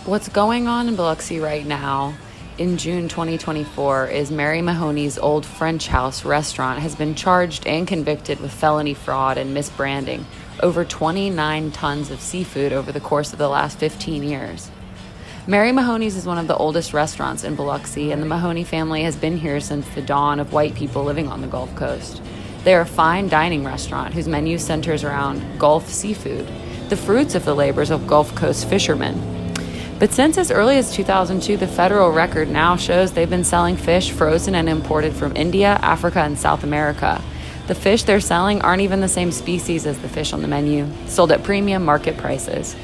What's going on in Biloxi right now in June 2024 is Mary Mahoney's old French house restaurant has been charged and convicted with felony fraud and misbranding over 29 tons of seafood over the course of the last 15 years. Mary Mahoney's is one of the oldest restaurants in Biloxi, and the Mahoney family has been here since the dawn of white people living on the Gulf Coast. They are a fine dining restaurant whose menu centers around Gulf seafood, the fruits of the labors of Gulf Coast fishermen. But since as early as 2002, the federal record now shows they've been selling fish frozen and imported from India, Africa, and South America. The fish they're selling aren't even the same species as the fish on the menu, sold at premium market prices.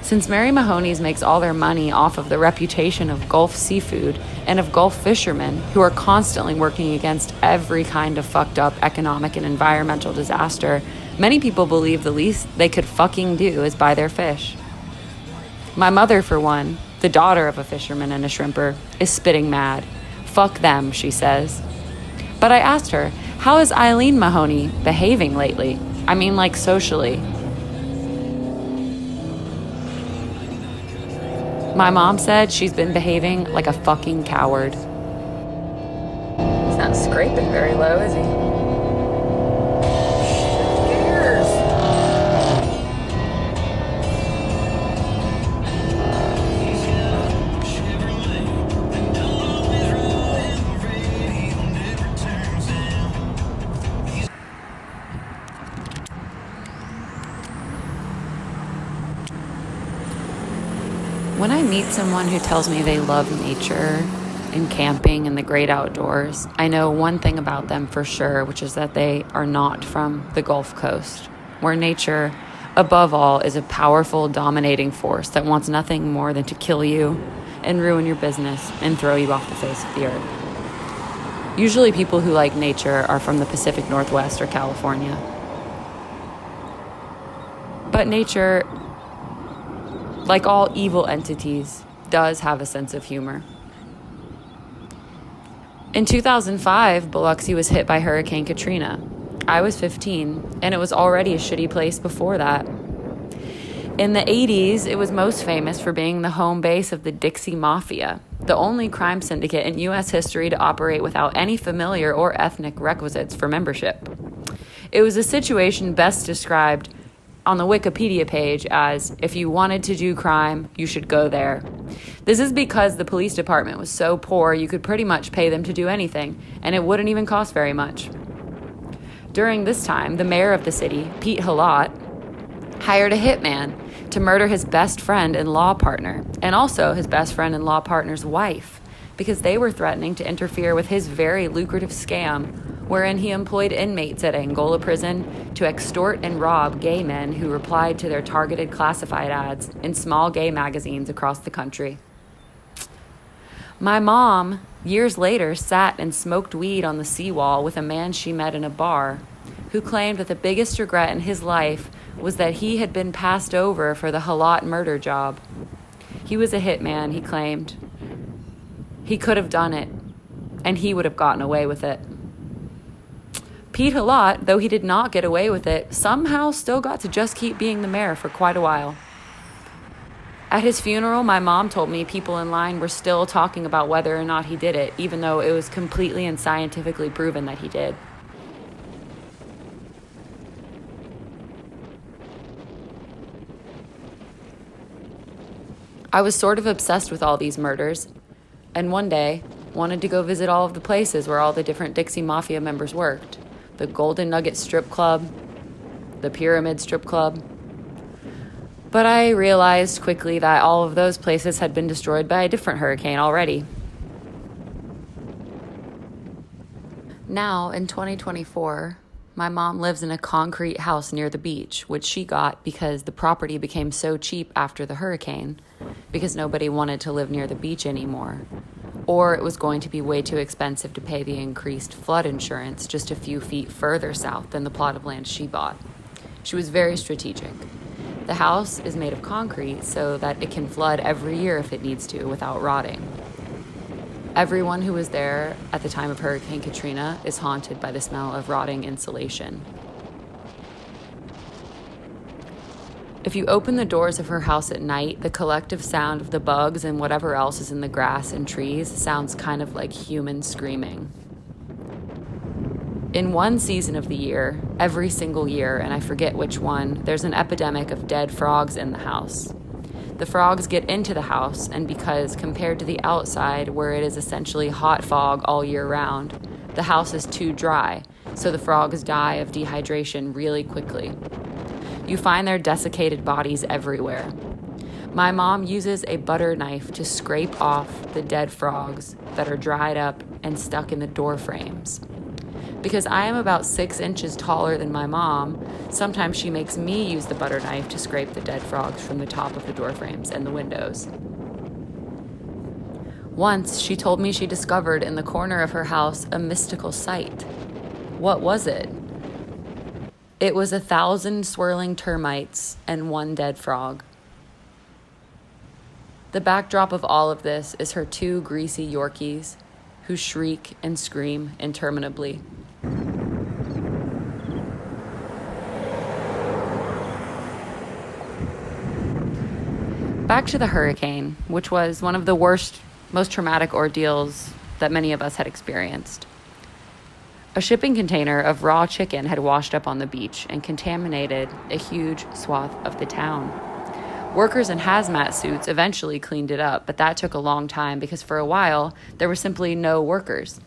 Since Mary Mahoney's makes all their money off of the reputation of Gulf seafood and of Gulf fishermen who are constantly working against every kind of fucked up economic and environmental disaster, many people believe the least they could fucking do is buy their fish. My mother, for one, the daughter of a fisherman and a shrimper, is spitting mad. Fuck them, she says. But I asked her, how is Eileen Mahoney behaving lately? I mean, like socially. My mom said she's been behaving like a fucking coward. He's not scraping very low, is he? When I meet someone who tells me they love nature and camping and the great outdoors, I know one thing about them for sure, which is that they are not from the Gulf Coast, where nature, above all, is a powerful, dominating force that wants nothing more than to kill you and ruin your business and throw you off the face of the earth. Usually people who like nature are from the Pacific Northwest or California. But nature, like all evil entities, does have a sense of humor. In 2005, Biloxi was hit by Hurricane Katrina. I was 15, and it was already a shitty place before that. In the 80s, it was most famous for being the home base of the Dixie Mafia, the only crime syndicate in U.S. history to operate without any familiar or ethnic requisites for membership. It was a situation best described on the Wikipedia page as, if you wanted to do crime, you should go there. This is because the police department was so poor you could pretty much pay them to do anything, and it wouldn't even cost very much. During this time, the mayor of the city, Pete Halott, hired a hitman to murder his best friend and law partner, and also his best friend and law partner's wife, because they were threatening to interfere with his very lucrative scam, wherein he employed inmates at Angola prison to extort and rob gay men who replied to their targeted classified ads in small gay magazines across the country. My mom, years later, sat and smoked weed on the seawall with a man she met in a bar, who claimed that the biggest regret in his life was that he had been passed over for the Halott murder job. He was a hitman, he claimed. He could have done it, and he would have gotten away with it. Pete Halott, though he did not get away with it, somehow still got to just keep being the mayor for quite a while. At his funeral, my mom told me people in line were still talking about whether or not he did it, even though it was completely and scientifically proven that he did. I was sort of obsessed with all these murders, and one day wanted to go visit all of the places where all the different Dixie Mafia members worked. The Golden Nugget Strip Club, the Pyramid Strip Club. But I realized quickly that all of those places had been destroyed by a different hurricane already. Now, in 2024, my mom lives in a concrete house near the beach, which she got because the property became so cheap after the hurricane, because nobody wanted to live near the beach anymore. Or it was going to be way too expensive to pay the increased flood insurance just a few feet further south than the plot of land she bought. She was very strategic. The house is made of concrete so that it can flood every year if it needs to without rotting. Everyone who was there at the time of Hurricane Katrina is haunted by the smell of rotting insulation. If you open the doors of her house at night, the collective sound of the bugs and whatever else is in the grass and trees sounds kind of like human screaming. In one season of the year, every single year, and I forget which one, there's an epidemic of dead frogs in the house. The frogs get into the house, and because compared to the outside, where it is essentially hot fog all year round, the house is too dry, so the frogs die of dehydration really quickly. You find their desiccated bodies everywhere. My mom uses a butter knife to scrape off the dead frogs that are dried up and stuck in the door frames. Because I am about 6 inches taller than my mom, sometimes she makes me use the butter knife to scrape the dead frogs from the top of the door frames and the windows. Once, she told me she discovered in the corner of her house a mystical sight. What was it? It was 1,000 swirling termites and 1 dead frog. The backdrop of all of this is her 2 greasy Yorkies who shriek and scream interminably. Back to the hurricane, which was one of the worst, most traumatic ordeals that many of us had experienced. A shipping container of raw chicken had washed up on the beach and contaminated a huge swath of the town. Workers in hazmat suits eventually cleaned it up, but that took a long time because for a while there were simply no workers.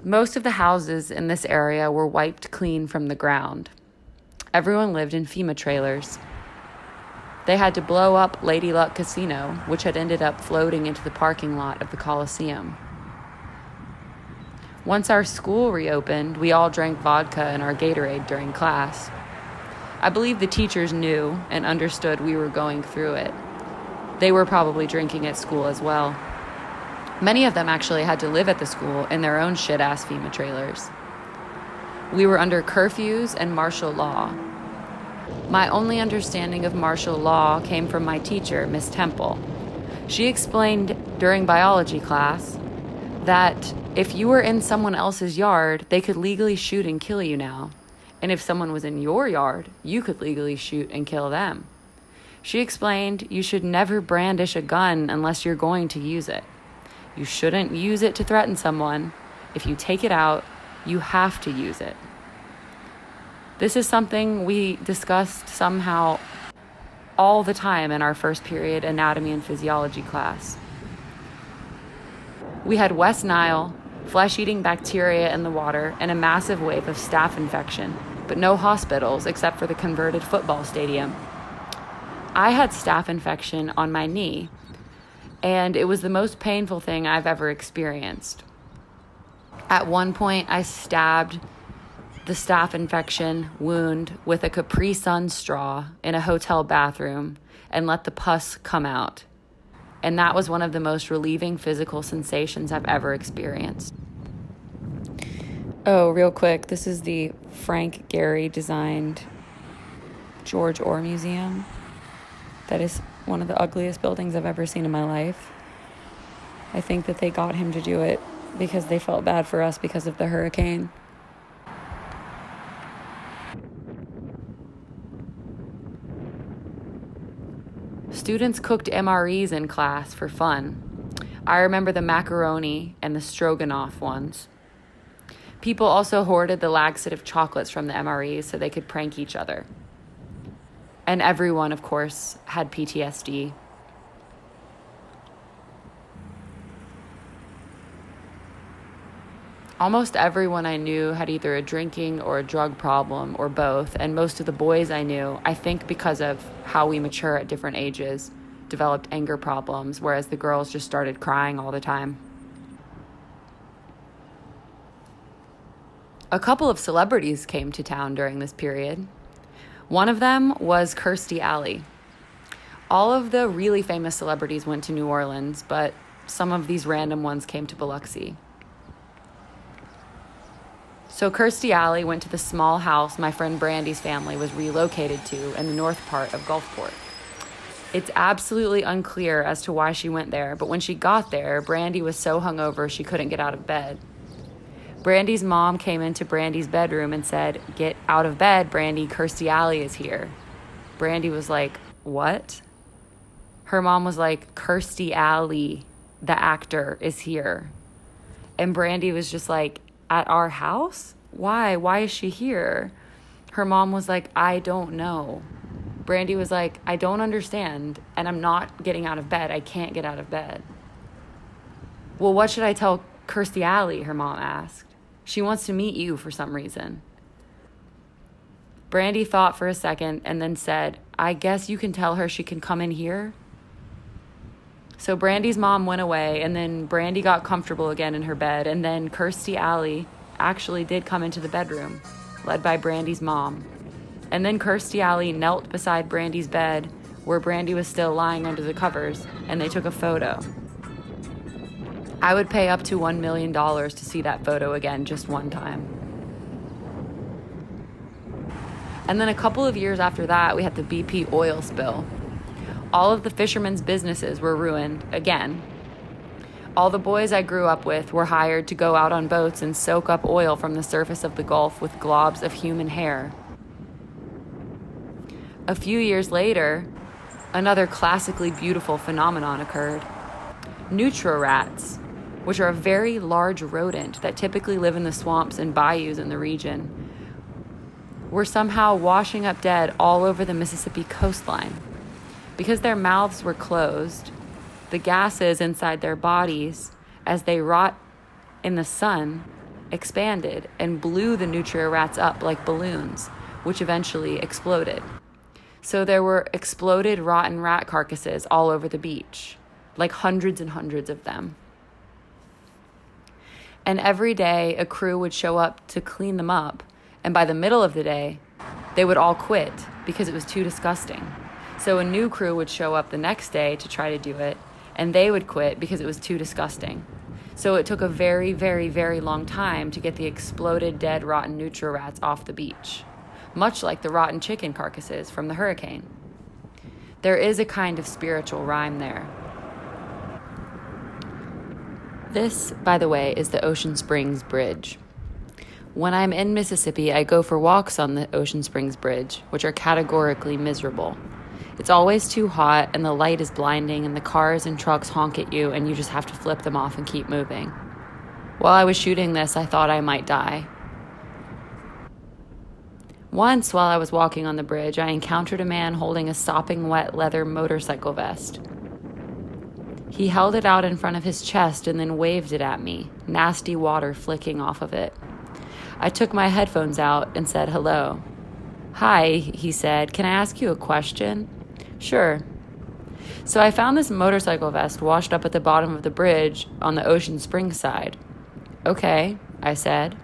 Most of the houses in this area were wiped clean from the ground. Everyone lived in FEMA trailers. They had to blow up Lady Luck Casino, which had ended up floating into the parking lot of the Coliseum. Once our school reopened, we all drank vodka and our Gatorade during class. I believe the teachers knew and understood we were going through it. They were probably drinking at school as well. Many of them actually had to live at the school in their own shit-ass FEMA trailers. We were under curfews and martial law. My only understanding of martial law came from my teacher, Miss Temple. She explained during biology class that if you were in someone else's yard, they could legally shoot and kill you now. And if someone was in your yard, you could legally shoot and kill them. She explained you should never brandish a gun unless you're going to use it. You shouldn't use it to threaten someone. If you take it out, you have to use it. This is something we discussed somehow all the time in our first period anatomy and physiology class. We had West Nile, flesh-eating bacteria in the water, and a massive wave of staph infection, but no hospitals except for the converted football stadium. I had staph infection on my knee, and it was the most painful thing I've ever experienced. At one point, I stabbed the staph infection wound with a Capri Sun straw in a hotel bathroom and let the pus come out. And that was one of the most relieving physical sensations I've ever experienced. Oh, real quick, this is the Frank Gehry designed George Orr Museum. That is one of the ugliest buildings I've ever seen in my life. I think that they got him to do it because they felt bad for us because of the hurricane. Students cooked MREs in class for fun. I remember the macaroni and the stroganoff ones. People also hoarded the laxative chocolates from the MREs so they could prank each other. And everyone, of course, had PTSD. Almost everyone I knew had either a drinking or a drug problem or both, and most of the boys I knew, I think because of how we mature at different ages, developed anger problems, whereas the girls just started crying all the time. A couple of celebrities came to town during this period. One of them was Kirstie Alley. All of the really famous celebrities went to New Orleans, but some of these random ones came to Biloxi. So Kirstie Alley went to the small house my friend Brandy's family was relocated to in the north part of Gulfport. It's absolutely unclear as to why she went there, but when she got there, Brandy was so hungover she couldn't get out of bed. Brandy's mom came into Brandy's bedroom and said, "Get out of bed, Brandy, Kirstie Alley is here." Brandy was like, "What?" Her mom was like, "Kirstie Alley, the actor, is here." And Brandy was just like, "At our house? Why? Why is she here?" Her mom was like, "I don't know." Brandy was like, "I don't understand, and I'm not getting out of bed. I can't get out of bed." "Well, what should I tell Kirstie Alley?" her mom asked. "She wants to meet you for some reason." Brandy thought for a second and then said, "I guess you can tell her she can come in here." So Brandy's mom went away, and then Brandy got comfortable again in her bed, and then Kirstie Alley actually did come into the bedroom, led by Brandy's mom. And then Kirstie Alley knelt beside Brandy's bed, where Brandy was still lying under the covers, and they took a photo. I would pay up to $1 million to see that photo again just one time. And then a couple of years after that, we had the BP oil spill. All of the fishermen's businesses were ruined again. All the boys I grew up with were hired to go out on boats and soak up oil from the surface of the Gulf with globs of human hair. A few years later, another classically beautiful phenomenon occurred. Nutria-rats, which are a very large rodent that typically live in the swamps and bayous in the region, were somehow washing up dead all over the Mississippi coastline. Because their mouths were closed, the gases inside their bodies, as they rot in the sun, expanded and blew the nutria-rats up like balloons, which eventually exploded. So there were exploded rotten rat carcasses all over the beach, like hundreds and hundreds of them. And every day a crew would show up to clean them up, and by the middle of the day, they would all quit because it was too disgusting. So a new crew would show up the next day to try to do it, and they would quit because it was too disgusting. So it took a very, very, very long time to get the exploded, dead, rotten nutria-rats off the beach, much like the rotten chicken carcasses from the hurricane. There is a kind of spiritual rhyme there. This, by the way, is the Ocean Springs Bridge. When I'm in Mississippi, I go for walks on the Ocean Springs Bridge, which are categorically miserable. It's always too hot, and the light is blinding, and the cars and trucks honk at you, and you just have to flip them off and keep moving. While I was shooting this, I thought I might die. Once, while I was walking on the bridge, I encountered a man holding a sopping wet leather motorcycle vest. He held it out in front of his chest and then waved it at me, nasty water flicking off of it. I took my headphones out and said hello. "Hi," he said, "can I ask you a question?" "Sure." So I found this motorcycle vest washed up at the bottom of the bridge on the Ocean Springs side. "Okay," I said.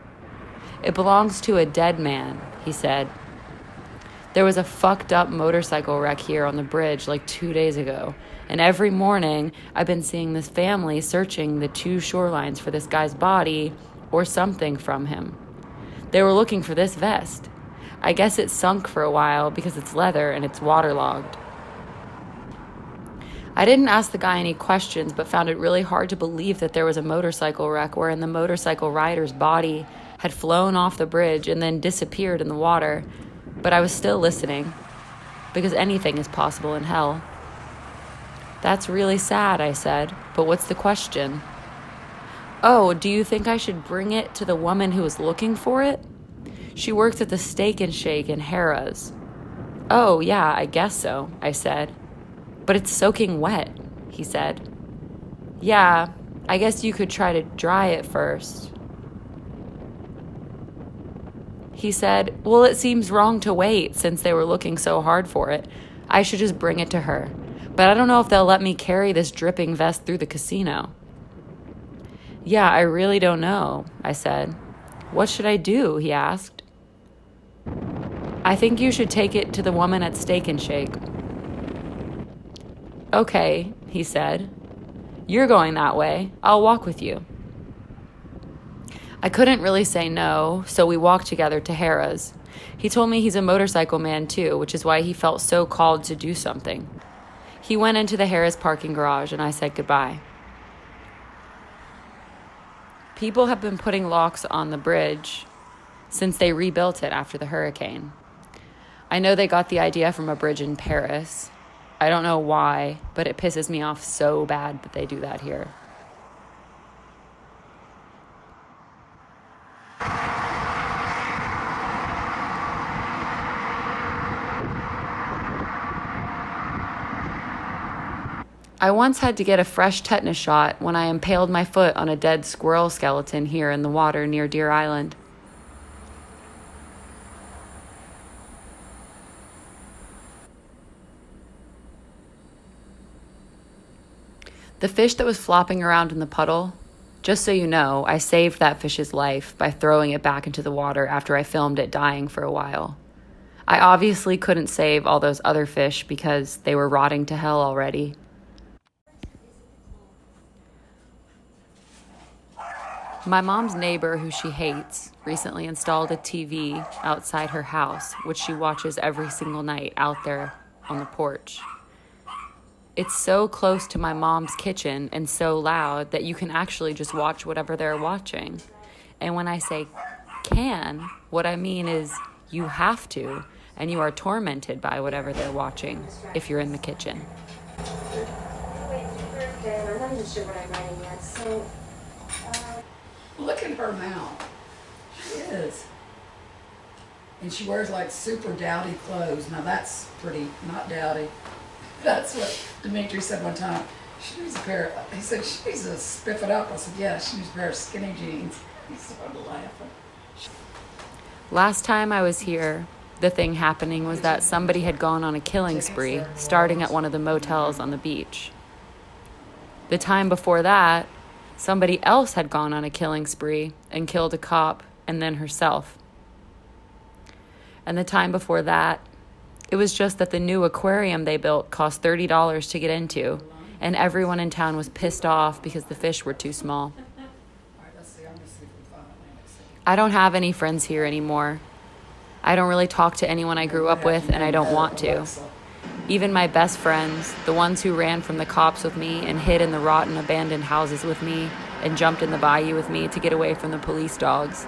"It belongs to a dead man," he said. "There was a fucked up motorcycle wreck here on the bridge like 2 days ago, and every morning I've been seeing this family searching the two shorelines for this guy's body or something from him. They were looking for this vest. I guess it sunk for a while because it's leather and it's waterlogged." I didn't ask the guy any questions, but found it really hard to believe that there was a motorcycle wreck wherein the motorcycle rider's body had flown off the bridge and then disappeared in the water. But I was still listening, because anything is possible in hell. "That's really sad," I said, "but what's the question?" "Oh, do you think I should bring it to the woman who was looking for it? She works at the Steak and Shake in Harrah's." "Oh, yeah, I guess so," I said. "But it's soaking wet," he said. "Yeah, I guess you could try to dry it first." He said, "Well, it seems wrong to wait since they were looking so hard for it. I should just bring it to her. But I don't know if they'll let me carry this dripping vest through the casino." "Yeah, I really don't know," I said. "What should I do?" he asked. "I think you should take it to the woman at Steak and Shake." "Okay," he said. "You're going that way. I'll walk with you." I couldn't really say no, so we walked together to Harrah's. He told me he's a motorcycle man too, which is why he felt so called to do something. He went into the Harrah's parking garage and I said goodbye. People have been putting locks on the bridge since they rebuilt it after the hurricane. I know they got the idea from a bridge in Paris. I don't know why, but it pisses me off so bad that they do that here. I once had to get a fresh tetanus shot when I impaled my foot on a dead squirrel skeleton here in the water near Deer Island. The fish that was flopping around in the puddle, just so you know, I saved that fish's life by throwing it back into the water after I filmed it dying for a while. I obviously couldn't save all those other fish because they were rotting to hell already. My mom's neighbor, who she hates, recently installed a TV outside her house, which she watches every single night out there on the porch. It's so close to my mom's kitchen and so loud that you can actually just watch whatever they're watching. And when I say can, what I mean is you have to, and you are tormented by whatever they're watching if you're in the kitchen. I'm not even sure what I'm writing yet, so... Look at her mouth. She is. And she wears like super dowdy clothes. Now that's pretty, not dowdy. That's what Dimitri said one time. She needs a pair, he said, she needs to spiff it up. I said, yeah, she needs a pair of skinny jeans. He started laughing. Last time I was here, the thing happening was that somebody had gone on a killing spree, starting at one of the motels on the beach. The time before that, somebody else had gone on a killing spree and killed a cop and then herself. And the time before that, it was just that the new aquarium they built cost $30 to get into, and everyone in town was pissed off because the fish were too small. I don't have any friends here anymore. I don't really talk to anyone I grew up with, and I don't want to. Even my best friends, the ones who ran from the cops with me and hid in the rotten abandoned houses with me and jumped in the bayou with me to get away from the police dogs.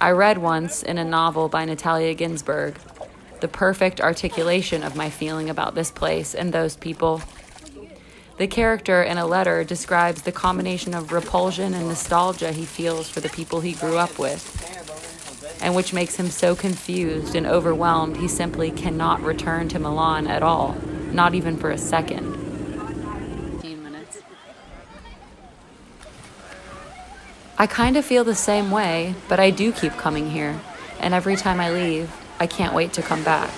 I read once in a novel by Natalia Ginsburg the perfect articulation of my feeling about this place and those people. The character in a letter describes the combination of repulsion and nostalgia he feels for the people he grew up with, and which makes him so confused and overwhelmed he simply cannot return to Milan at all, not even for a second. 15 minutes. I kind of feel the same way, but I do keep coming here, and every time I leave, I can't wait to come back.